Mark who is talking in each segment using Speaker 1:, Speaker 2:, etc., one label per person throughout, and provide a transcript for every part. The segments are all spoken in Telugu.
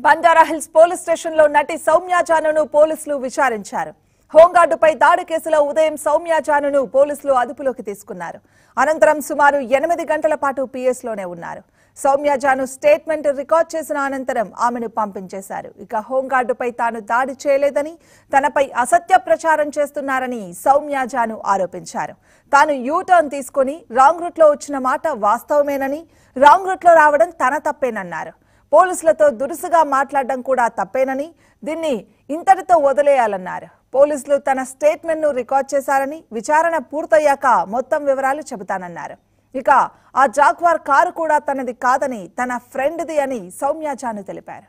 Speaker 1: బంజారాహిల్స్ పోలీస్ స్టేషన్ లో నటి సౌమ్య జానును పోలీసులు విచారించారు. హోంగార్డుపై దాడి కేసులో ఉదయం సౌమ్య జానును పోలీసులు అదుపులోకి తీసుకున్నారు. అనంతరం సుమారు 8 గంటల పాటు పిఎస్ లోనే ఉన్నారు. సౌమ్య జాను స్టేట్మెంట్ రికార్డ్ చేసిన అనంతరం ఆమెను పంపించేశారు. ఇక హోంగార్డుపై తాను దాడి చేయలేదని, తనపై అసత్య ప్రచారం చేస్తున్నారని సౌమ్య జాను ఆరోపించారు. తాను యూటర్న్ తీసుకుని రాంగ్ రూట్ లో వచ్చిన మాట వాస్తవమేనని, రాంగ్ రూట్ లో రావడం తన తప్పేనన్నారు. పోలీసులతో దురుసుగా మాట్లాడడం కూడా తప్పేనని, దీన్ని ఇంతటితో వదిలేయాలన్నారు. పోలీసులు తన స్టేట్మెంట్ ను రికార్డ్ చేశారని, విచారణ పూర్తయ్యాక మొత్తం వివరాలు చెబుతానన్నారు. ఇక ఆ జాగ్వార్ కారు కూడా తనది కాదని, తన ఫ్రెండ్ది అని సౌమ్య జాను తెలిపారు.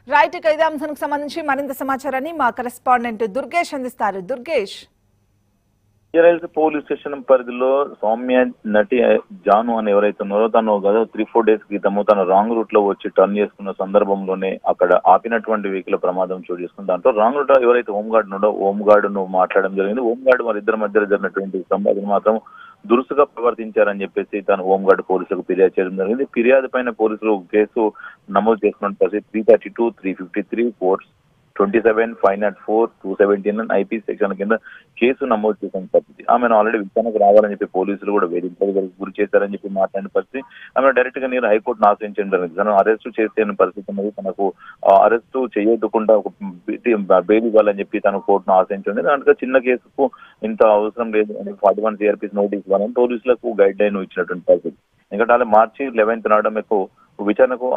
Speaker 1: రైట్, ఇక ఇదే అంశానికి సంబంధించి మరింత సమాచారాన్ని మా కరెస్పాండెంట్ దుర్గేష్ అందిస్తారు. దుర్గేష్,
Speaker 2: పోలీస్ స్టేషన్ పరిధిలో సౌమ్య నటి జాను అని ఎవరైతే ఉన్నారో తను గత 3-4 డేస్ క్రితము తను రాంగ్ రూట్ లో వచ్చి టర్న్ చేసుకున్న సందర్భంలోనే అక్కడ ఆపినటువంటి వెహికల్ ప్రమాదం చోటు చేసుకున్న దాంట్లో రాంగ్ రూట్ లో ఎవరైతే హోంగార్డ్ ఉన్నాడో హోంగార్డ్ ను మాట్లాడడం జరిగింది. హోంగార్డ్ వారిద్దరి మధ్య జరిగినటువంటి సంవాదం మాత్రం దురుసుగా ప్రవర్తించారని చెప్పేసి తను హోంగార్డ్ పోలీసులకు ఫిర్యాదు చేయడం జరిగింది. ఫిర్యాదు పైన పోలీసులు కేసు నమోదు చేసుకున్న పరిస్థితి 332, 353, 427, 504, 217 ఐపీ సెక్షన్ కింద కేసు నమోదు చేసిన పరిస్థితి. ఆమెను ఆల్రెడీ విచారణకు రావాలని చెప్పి పోలీసులు కూడా వేధింపులకు గురి చేశారని చెప్పి మాట్లాడిన పరిస్థితి. ఆమె డైరెక్ట్ గా నేను హైకోర్టును ఆశ్రయించడం జరిగింది. తను అరెస్టు చేసే పరిస్థితి ఉన్నది. తనకు అరెస్టు చేయకుండా ఒక బెయిల్ ఇవ్వాలని చెప్పి తను కోర్టును ఆశ్రయించండి. దాంట్లో చిన్న కేసుకు ఇంత అవసరం లేదు అని 41 CRPs నోటీస్ ఇవ్వాలని పోలీసులకు గైడ్ లైన్ ఇచ్చినటువంటి పరిస్థితి. ఎందుకంటే మార్చి 11 నాడు మీకు విచారణకు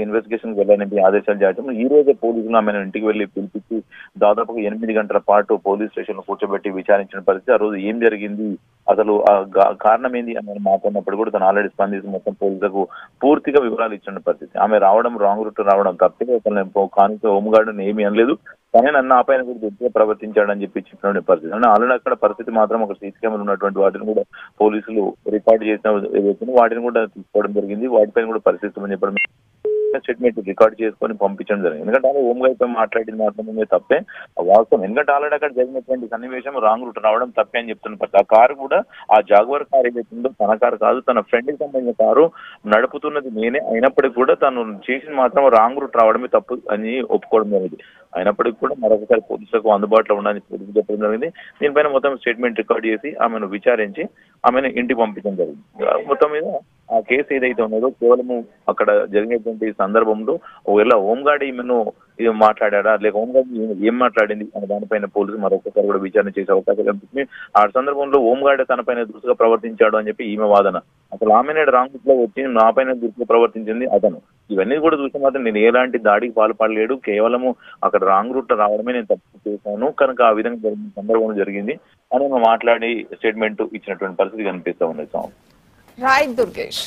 Speaker 2: ఇన్వెస్టిగేషన్ వెళ్ళాలని ఆదేశాలు చేయడం. ఈ రోజే పోలీసులు ఆమెను ఇంటికి వెళ్లి పిలిపించి దాదాపుగా 8 గంటల పాటు పోలీస్ స్టేషన్ లో కూర్చోబెట్టి విచారించిన పరిస్థితి. ఆ రోజు ఏం జరిగింది, అసలు కారణం ఏంది అని మాట్లాడినప్పుడు కూడా తను ఆల్రెడీ స్పందించి మొత్తం పోలీసులకు పూర్తిగా వివరాలు ఇచ్చిన పరిస్థితి. ఆమె రావడం రాంగ్ రూట్ రావడం తప్పే, కానీ హోంగార్డును ఏమీ అనలేదు, కానీ నన్ను ఆ పైన కూడా దుర్గా ప్రవర్తించాడని చెప్పి చెప్పిన పరిస్థితి. అంటే ఆల్రెడీ అక్కడ పరిస్థితి మాత్రం ఒక సీసీ కెమెరా ఉన్నటువంటి వాటిని కూడా పోలీసులు రికార్డు చేసిన వాటిని కూడా తీసుకోవడం జరిగింది. వాటిపైన కూడా పరిస్థితి చెప్పడం స్టేట్మెంట్ రికార్డ్ చేసుకొని పంపించడం జరిగింది. ఎందుకంటే ఆమె హోంగార్డ్ మాట్లాడింది మాత్రమే తప్పే వాస్తవం. ఎందుకంటే ఆల్రెడీ అక్కడ జరిగినటువంటి సన్నివేశం రాంగ్ రూట్ రావడం తప్పే అని చెప్తున్న ఆ కారు కూడా ఆ జాగ్వార్ కారు ఏదైతుందో తన కారు కాదు, తన ఫ్రెండ్ కి సంబంధించిన కారు నడుపుతున్నది నేనే. అయినప్పటికీ కూడా తను చేసిన మాత్రం రాంగ్ రూట్ రావడమే తప్పు అని ఒప్పుకోవడం జరిగింది. అయినప్పటికీ కూడా మరొకసారి పోలీసులకు అందుబాటులో ఉండాలని పోలీసులు చెప్పడం జరిగింది. దీనిపైన మొత్తం స్టేట్మెంట్ రికార్డ్ చేసి ఆమెను విచారించి ఆమెను ఇంటికి పంపించడం జరిగింది. మొత్తం మీద ఆ కేసు ఏదైతే ఉన్నదో కేవలము అక్కడ జరిగినటువంటి సందర్భంలో ఒకవేళ హోంగార్డ్ ఈమెను మాట్లాడా లేక హోంగార్డ్ ఏం మాట్లాడింది అనే దానిపైన పోలీసులు మరొకసారి కూడా విచారణ చేసే అవకాశం కనిపిస్తుంది. ఆ సందర్భంలో హోంగార్డ్ తనపైన దురుసుగా ప్రవర్తించాడు అని చెప్పి ఈమె వాదన. అసలు ఆమె రాంగ్ రూట్ లో వచ్చి నా పైన దురుసుగా ప్రవర్తించింది అతను. ఇవన్నీ కూడా చూసిన మాత్రం నేను ఎలాంటి దాడికి పాల్పడలేడు, కేవలము అక్కడ రాంగ్ రూట్ రావడమే నేను తప్పు చేశాను, కనుక ఆ విధంగా జరిగిన సందర్భంలో జరిగింది అని మాట్లాడి స్టేట్మెంట్ ఇచ్చినటువంటి పరిస్థితి కనిపిస్తా ఉంది.
Speaker 1: రైట్ దుర్గేష్.